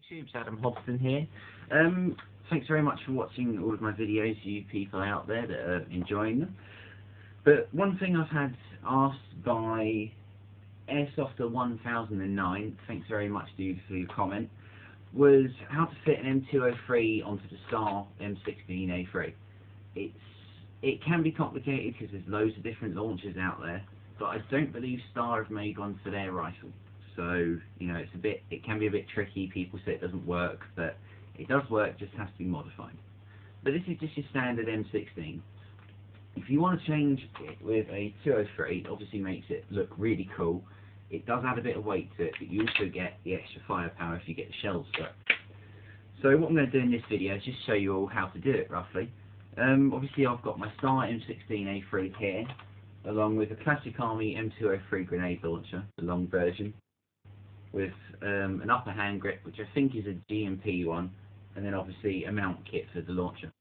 YouTube, Adam Hobson here. Thanks very much for watching all of my videos, you people out there that are enjoying them. But one thing I've had asked by Airsoft 1009, thanks very much dude for your comment, was how to fit an M203 onto the Star M16A3. It can be complicated because there's loads of different launchers out there, but I don't believe Star have made one for their rifle. So, you know, it can be a bit tricky. People say it doesn't work, but it does work, just has to be modified. But this is just your standard M16. If you want to change it with a 203, it obviously makes it look really cool. It does add a bit of weight to it, but you also get the extra firepower if you get the shells stuck. So what I'm going to do in this video is just show you all how to do it roughly. Obviously I've got my Star M16A3 here, along with a classic Army M203 grenade launcher, the long version, with an upper hand grip, which I think is a GMP one, and then obviously a mount kit for the launcher.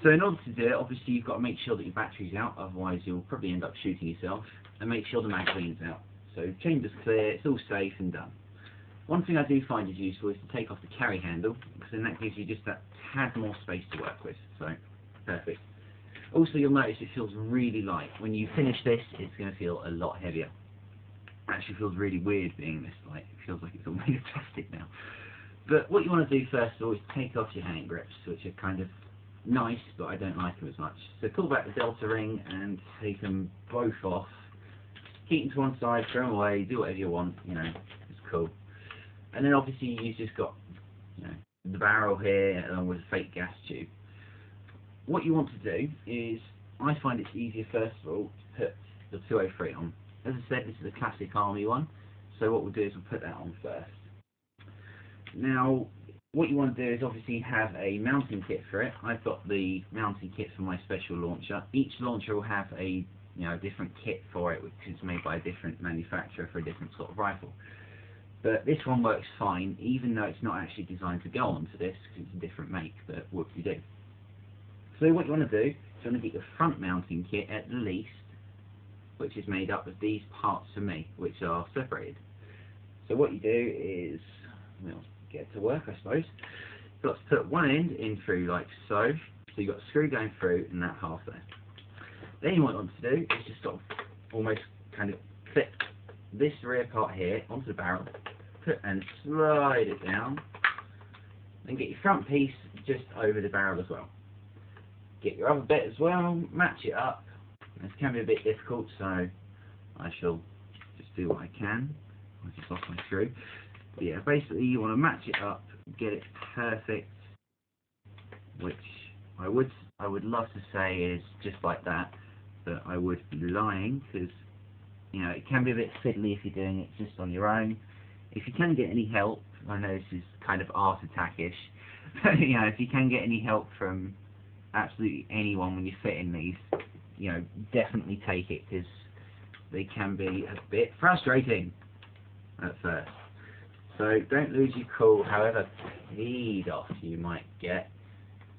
So in order to do it, obviously you've got to make sure that your battery's out, otherwise you'll probably end up shooting yourself, and make sure the magazine's out. So chamber's clear, it's all safe and done. One thing I do find is useful is to take off the carry handle, because then that gives you just that tad more space to work with, so perfect. Also you'll notice it feels really light. When you finish this, it's going to feel a lot heavier. It actually feels really weird being this light. It feels like it's all made of plastic now. But what you want to do first of all is take off your hand grips, which are kind of nice, but I don't like them as much. So pull back the delta ring and take them both off. Keep them to one side, throw them away, do whatever you want, you know, it's cool. And then obviously you've just got, you know, the barrel here along with a fake gas tube. What you want to do is, I find it's easier first of all to put the 203 on. As I said, this is a classic Army one, so what we'll do is we'll put that on first. Now, what you want to do is obviously have a mounting kit for it. I've got the mounting kit for my special launcher. Each launcher will have a different kit for it, which is made by a different manufacturer for a different sort of rifle. But this one works fine, even though it's not actually designed to go onto this, because it's a different make, but whoop-de-doo. So what you want to do is you want to get your front mounting kit at least, which is made up of these parts for me, which are separated. So what you do is, well, get to work I suppose. You've got to put one end in through like so, so you've got a screw going through and that half there. Then what you want to do is just sort of almost kind of clip this rear part here onto the barrel, and slide it down, then get your front piece just over the barrel as well. Get your other bit as well, match it up. This can be a bit difficult, so I shall just do what I can. I just lost my screw. But yeah, basically you want to match it up, get it perfect, which I would love to say is just like that, but I would be lying, because you know it can be a bit fiddly if you're doing it just on your own. If you can get any help, I know this is kind of art attack-ish, but you know, if you can get any help from absolutely anyone when you're fitting these, you know, definitely take it, because they can be a bit frustrating at first. So don't lose your cool, however peed off you might get.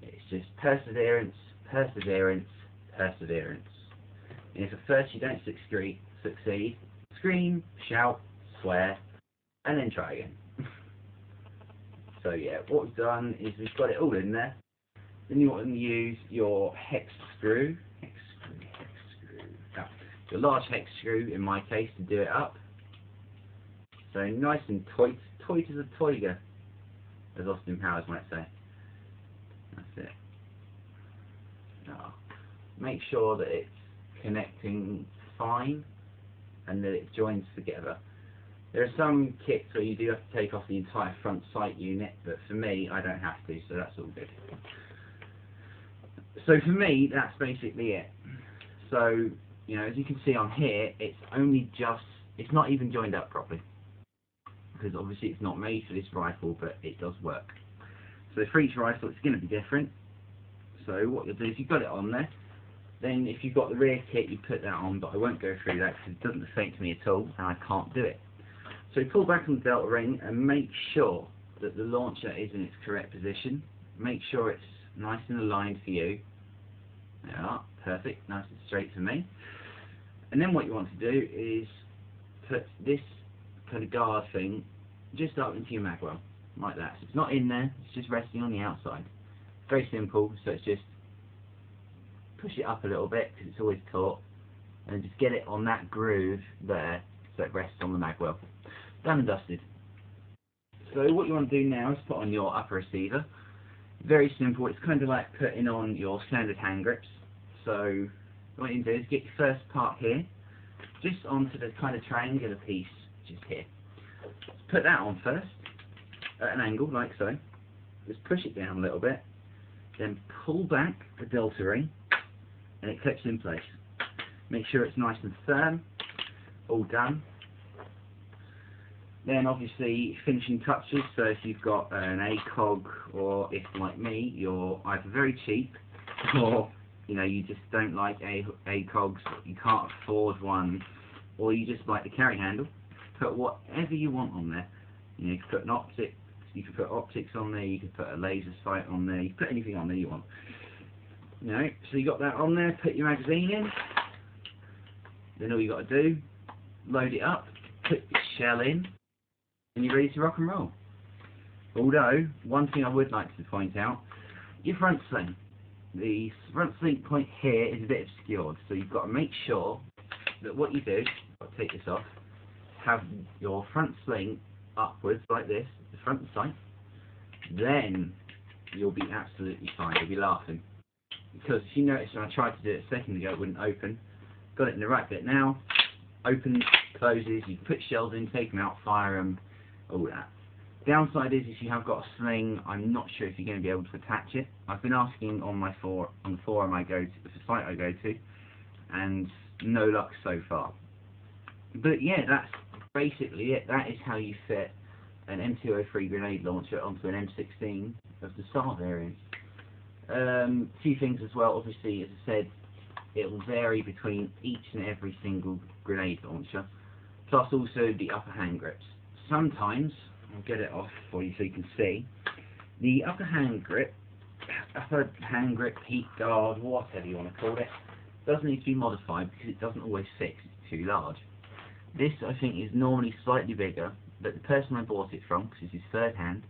It's just perseverance, perseverance, perseverance. And if at first you don't succeed, scream, shout, swear, and then try again. So yeah, what we've done is we've got it all in there. Then you want to use your hex screw. Your large hex screw in my case to do it up. So nice and tight as a tiger, as Austin Powers might say. That's it. Now, make sure that it's connecting fine and that it joins together. There are some kits where you do have to take off the entire front sight unit, but for me I don't have to, so that's all good. So for me, that's basically it. So, you know, as you can see on here, it's not even joined up properly, because obviously it's not made for this rifle, but it does work. So for each rifle it's going to be different. So what you'll do is you've got it on there, then if you've got the rear kit you put that on, but I won't go through that because it doesn't affect me at all and I can't do it. So pull back on the delta ring and make sure that the launcher is in its correct position. Make sure it's nice and aligned for you. Yeah, perfect, nice and straight for me. And then what you want to do is put this kind of guard thing just up into your mag well. like that. So it's not in there, it's just resting on the outside. Very simple, so it's just push it up a little bit because it's always taut, and just get it on that groove there so it rests on the mag well. Done and dusted. So what you want to do now is put on your upper receiver. Very simple, it's kind of like putting on your standard hand grips. So what you can do is get your first part here, just onto the kind of triangular piece just here. Put that on first, at an angle like so. Just push it down a little bit, then pull back the delta ring, and it clips in place. Make sure it's nice and firm, all done. Then obviously finishing touches, so if you've got an ACOG, or if like me, you're either very cheap, or you just don't like ACOGs, you can't afford one, or you just like the carry handle, put whatever you want on there. You can put an optic, you can put optics on there, you can put a laser sight on there, you can put anything on there you want. So you got that on there, put your magazine in, then all you got to do, load it up, put your shell in, and you're ready to rock and roll. Although, one thing I would like to point out, your front sling. The front sling point here is a bit obscured, so you've got to make sure that what you do, I'll take this off, have your front sling upwards like this, the front sight, then you'll be absolutely fine, you'll be laughing. Because if you notice when I tried to do it a second ago, it wouldn't open. Got it in the right bit now, opens, closes, you can put shells in, take them out, fire them, all that. Downside is if you have got a sling, I'm not sure if you're going to be able to attach it. I've been asking on the forum I go to, the site I go to, and no luck so far. But yeah, that's basically it. That is how you fit an M203 grenade launcher onto an M16 of the Star variant. A few things as well, obviously, as I said, it will vary between each and every single grenade launcher, plus also the upper hand grips. Sometimes, I'll get it off for you so you can see, the upper hand grip, heat guard, whatever you want to call it, does need to be modified because it doesn't always fit, it's too large. This, I think, is normally slightly bigger, but the person I bought it from, because it's his third hand,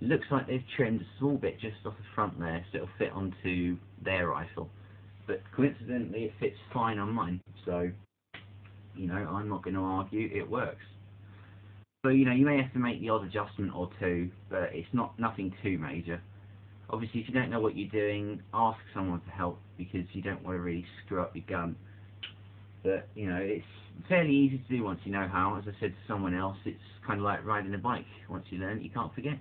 looks like they've trimmed a small bit just off the front there so it'll fit onto their rifle. But coincidentally it fits fine on mine, so I'm not going to argue, it works. So you may have to make the odd adjustment or two, but it's nothing too major. Obviously if you don't know what you're doing, ask someone to help because you don't want to really screw up your gun. But it's fairly easy to do once you know how. As I said to someone else, it's kind of like riding a bike. Once you learn it, you can't forget.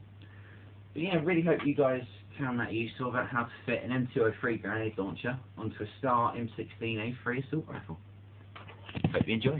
But yeah, I really hope you guys found that useful about how to fit an M203 grenade launcher onto a Star M16A3 assault rifle. Hope you enjoyed.